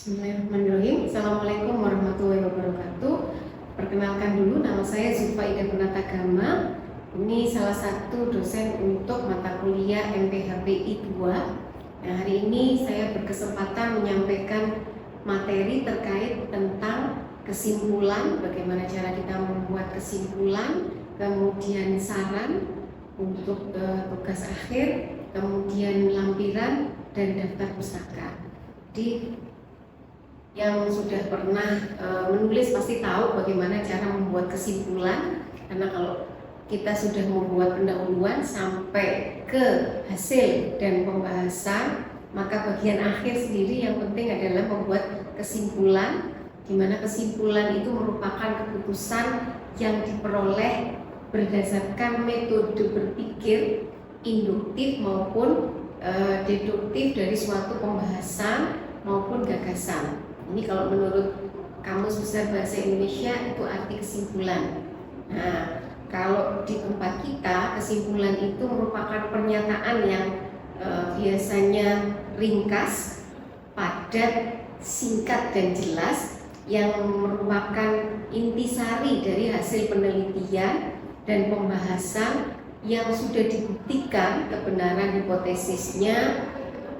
Bismillahirrahmanirrahim. Assalamualaikum warahmatullahi wabarakatuh. Perkenalkan dulu, nama saya Zulfa Ida Purnatagama. Ini salah satu dosen untuk mata kuliah MPHPI 2. Nah, hari ini saya berkesempatan menyampaikan materi terkait tentang kesimpulan, bagaimana cara kita membuat kesimpulan, kemudian saran untuk tugas akhir, kemudian lampiran dan daftar pustaka. Jadi yang sudah pernah menulis pasti tahu bagaimana cara membuat kesimpulan, karena kalau kita sudah membuat pendahuluan sampai ke hasil dan pembahasan, maka bagian akhir sendiri yang penting adalah membuat kesimpulan, di mana kesimpulan itu merupakan keputusan yang diperoleh berdasarkan metode berpikir induktif maupun deduktif dari suatu pembahasan maupun gagasan. Ini kalau menurut Kamus Besar Bahasa Indonesia itu arti kesimpulan. Nah, kalau di tempat kita, kesimpulan itu merupakan pernyataan yang biasanya ringkas, padat, singkat dan jelas, yang merupakan intisari dari hasil penelitian dan pembahasan yang sudah dibuktikan kebenaran hipotesisnya.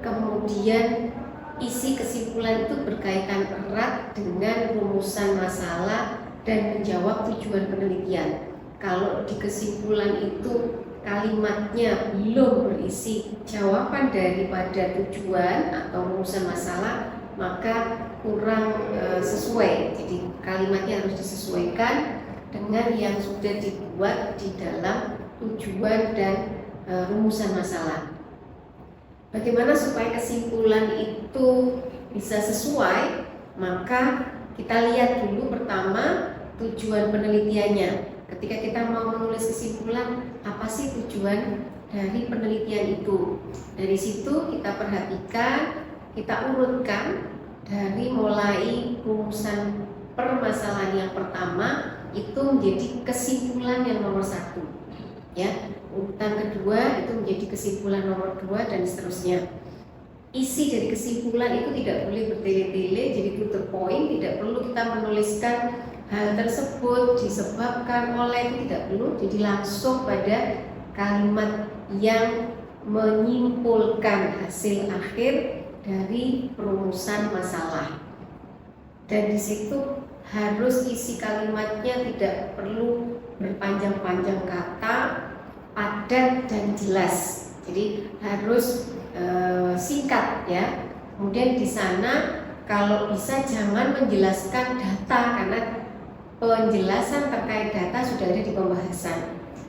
Kemudian isi kesimpulan itu berkaitan erat dengan rumusan masalah dan menjawab tujuan penelitian. Kalau di kesimpulan itu kalimatnya belum berisi jawaban daripada tujuan atau rumusan masalah, maka kurang sesuai. Jadi kalimatnya harus disesuaikan dengan yang sudah dibuat di dalam tujuan dan rumusan masalah. Bagaimana supaya kesimpulan itu bisa sesuai? Maka kita lihat dulu pertama tujuan penelitiannya. Ketika kita mau menulis kesimpulan, apa sih tujuan dari penelitian itu? Dari situ kita perhatikan, kita urutkan dari mulai rumusan permasalahan yang pertama itu menjadi kesimpulan yang nomor 1, ya. Urutan kedua itu menjadi kesimpulan nomor 2 dan seterusnya. Isi dari kesimpulan itu tidak boleh bertele-tele, jadi to the point, tidak perlu kita menuliskan hal tersebut disebabkan oleh, itu tidak perlu. Jadi langsung pada kalimat yang menyimpulkan hasil akhir dari perumusan masalah. Dan di situ harus isi kalimatnya tidak perlu berpanjang-panjang kata, padat dan jelas. Jadi harus singkat, ya. Kemudian di sana kalau bisa jangan menjelaskan data, karena penjelasan terkait data sudah ada di pembahasan.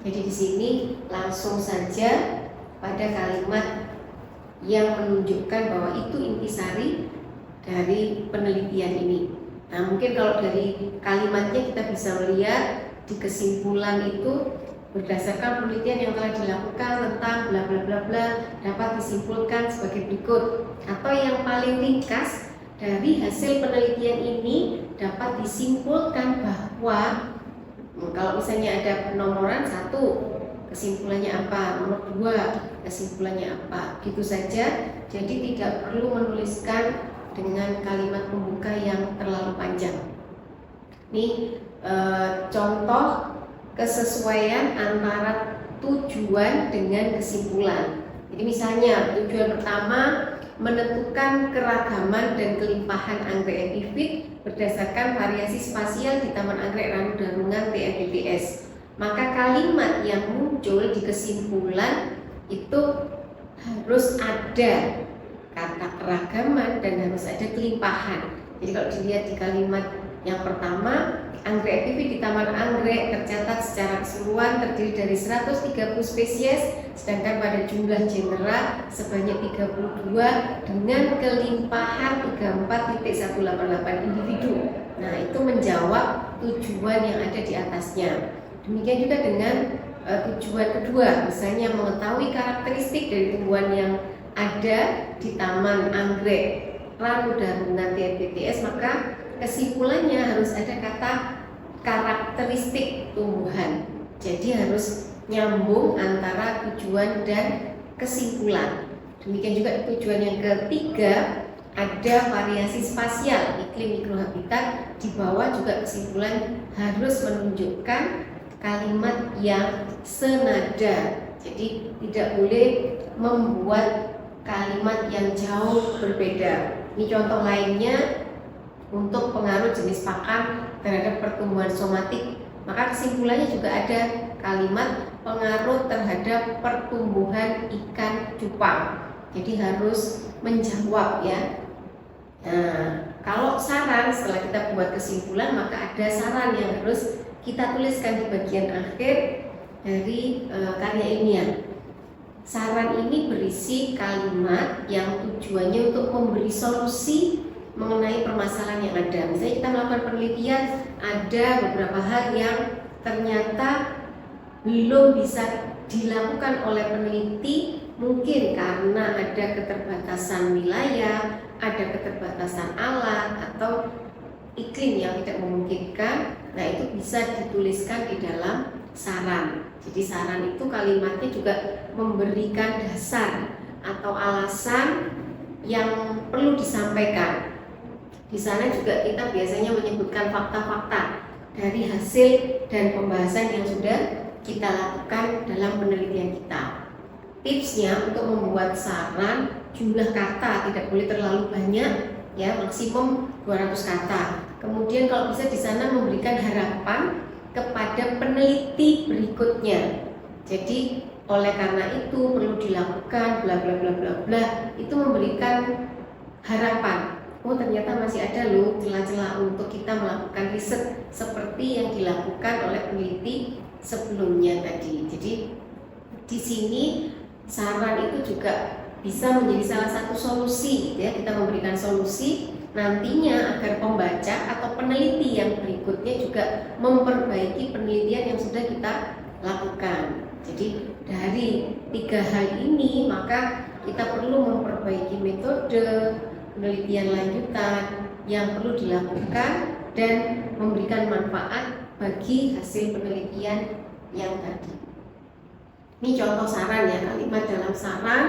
Jadi di sini langsung saja pada kalimat yang menunjukkan bahwa itu intisari dari penelitian ini. Nah, mungkin kalau dari kalimatnya kita bisa melihat di kesimpulan itu berdasarkan penelitian yang telah dilakukan tentang bla bla bla bla dapat disimpulkan sebagai berikut, atau yang paling ringkas dari hasil penelitian ini dapat disimpulkan bahwa kalau misalnya ada penomoran 1, kesimpulannya apa, nomor 2, kesimpulannya apa, gitu saja. Jadi tidak perlu menuliskan dengan kalimat pembuka yang terlalu panjang. Ini contoh kesesuaian antara tujuan dengan kesimpulan. Jadi misalnya tujuan pertama menentukan keragaman dan kelimpahan anggrek epifit berdasarkan variasi spasial di Taman Anggrek Ranu-Darungan TNBTS. Maka kalimat yang muncul di kesimpulan itu harus ada kata keragaman dan harus ada kelimpahan. Jadi kalau dilihat di kalimat yang pertama, anggrek epifit di Taman Anggrek tercatat secara keseluruhan terdiri dari 130 spesies, sedangkan pada jumlah genera sebanyak 32 dengan kelimpahan 34.188 individu. Nah, itu menjawab tujuan yang ada di atasnya. Demikian juga dengan tujuan kedua, misalnya mengetahui karakteristik dari tumbuhan yang ada di Taman Anggrek Ranu-Darungan TNBTS, maka kesimpulannya harus ada kata karakteristik tumbuhan. Jadi harus nyambung antara tujuan dan kesimpulan. Demikian juga tujuan yang ketiga, ada variasi spasial iklim mikrohabitat. Di bawah juga kesimpulan harus menunjukkan kalimat yang senada. Jadi tidak boleh membuat kalimat yang jauh berbeda. Ini contoh lainnya untuk pengaruh jenis pakan terhadap pertumbuhan somatik. Maka kesimpulannya juga ada kalimat pengaruh terhadap pertumbuhan ikan cupang. Jadi harus menjawab ya. Nah, kalau saran setelah kita buat kesimpulan, maka ada saran yang harus kita tuliskan di bagian akhir dari karya ilmiah. Saran ini berisi kalimat yang tujuannya untuk memberi solusi mengenai permasalahan yang ada. Misalnya kita melakukan penelitian, ada beberapa hal yang ternyata belum bisa dilakukan oleh peneliti, mungkin karena ada keterbatasan wilayah, ada keterbatasan alat, atau iklim yang tidak memungkinkan. Nah, itu bisa dituliskan di dalam saran. Jadi saran itu kalimatnya juga memberikan dasar atau alasan yang perlu disampaikan. Di sana juga kita biasanya menyebutkan fakta-fakta dari hasil dan pembahasan yang sudah kita lakukan dalam penelitian kita. Tipsnya untuk membuat saran, jumlah kata tidak boleh terlalu banyak ya, maksimum 200 kata. Kemudian kalau bisa di sana memberikan harapan kepada peneliti berikutnya. Jadi oleh karena itu perlu dilakukan bla bla bla bla bla, itu memberikan harapan. Oh, ternyata masih ada loh celah-celah untuk kita melakukan riset seperti yang dilakukan oleh peneliti sebelumnya tadi. Jadi di sini saran itu juga bisa menjadi salah satu solusi ya, kita memberikan solusi nantinya agar pembaca atau peneliti yang berikutnya juga memperbaiki penelitian yang sudah kita lakukan. Jadi dari 3 hal ini maka kita perlu memperbaiki metode penelitian lanjutan yang perlu dilakukan dan memberikan manfaat bagi hasil penelitian yang tadi. Ini contoh saran ya, kalimat dalam saran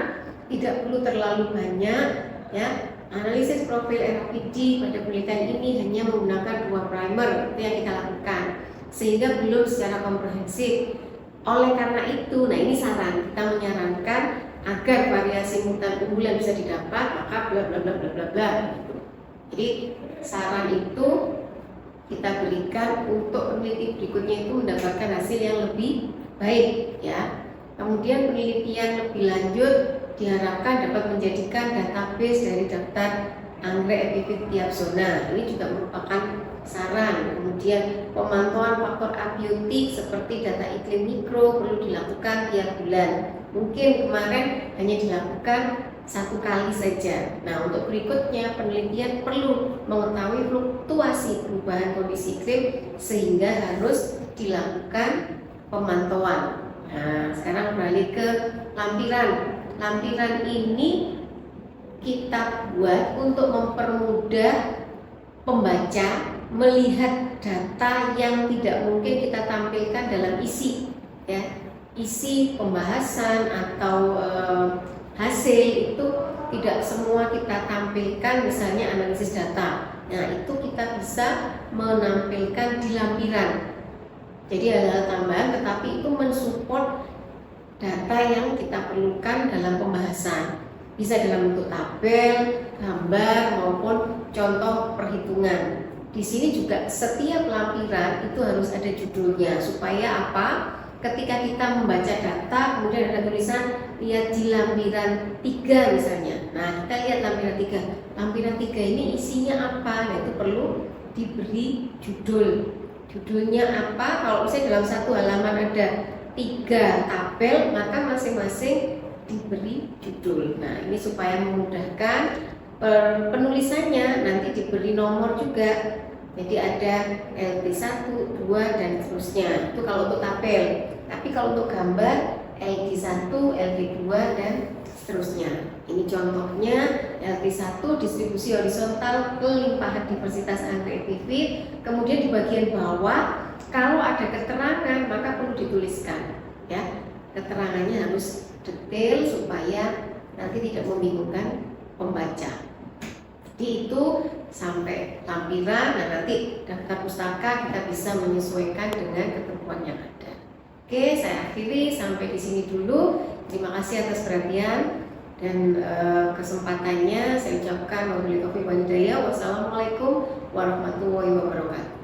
tidak perlu terlalu banyak ya. Analisis profil NOPD pada penelitian ini hanya menggunakan 2 primer, itu yang kita lakukan, sehingga belum secara komprehensif. Oleh karena itu, nah ini saran, kita menyarankan agar variasi mutan unggulan bisa didapat, maka bla bla bla bla bla bla. Jadi saran itu kita berikan untuk peneliti berikutnya itu mendapatkan hasil yang lebih baik ya. Kemudian penelitian lebih lanjut diharapkan dapat menjadikan database dari daftar anggrek epifit tiap zona. Ini juga merupakan saran. Kemudian pemantauan faktor abiotik seperti data iklim mikro perlu dilakukan tiap bulan. Mungkin kemarin hanya dilakukan 1 kali saja. Nah, untuk berikutnya penelitian perlu mengetahui fluktuasi perubahan kondisi iklim sehingga harus dilakukan pemantauan. Nah, sekarang beralih ke lampiran. Lampiran ini kita buat untuk mempermudah pembaca melihat data yang tidak mungkin kita tampilkan dalam isi ya. Isi pembahasan atau hasil itu tidak semua kita tampilkan, misalnya analisis data. Nah, itu kita bisa menampilkan di lampiran. Jadi hal-hal tambahan tetapi itu mensupport data yang kita perlukan dalam pembahasan. Bisa dalam bentuk tabel, gambar maupun contoh perhitungan. Di sini juga setiap lampiran itu harus ada judulnya supaya apa? Ketika kita membaca data kemudian ada tulisan lihat di lampiran 3 misalnya. Nah, kita lihat lampiran 3. Lampiran 3 ini isinya apa? Nah, itu perlu diberi judul. Judulnya apa? Kalau misalnya dalam 1 halaman ada 3 tabel, maka masing-masing diberi judul. Nah, ini supaya memudahkan penulisannya, nanti diberi nomor juga. Jadi ada LD1, 2 dan seterusnya. Itu kalau untuk tabel. Tapi kalau untuk gambar LD1, LD2 dan seterusnya. Ini contohnya LD1 distribusi horizontal kelimpahan diversitas anggrek epifit. Kemudian di bagian bawah kalau ada keterangan maka perlu dituliskan ya. Keterangannya harus detail supaya nanti tidak membingungkan pembaca. itu sampai tampilan. Nah, nanti daftar pustaka kita bisa menyesuaikan dengan ketentuan yang ada. Oke, saya akhiri sampai di sini dulu. Terima kasih atas perhatian dan kesempatannya. Saya ucapkan wabillahi taufiq wal hidayah. Wassalamualaikum warahmatullahi wabarakatuh.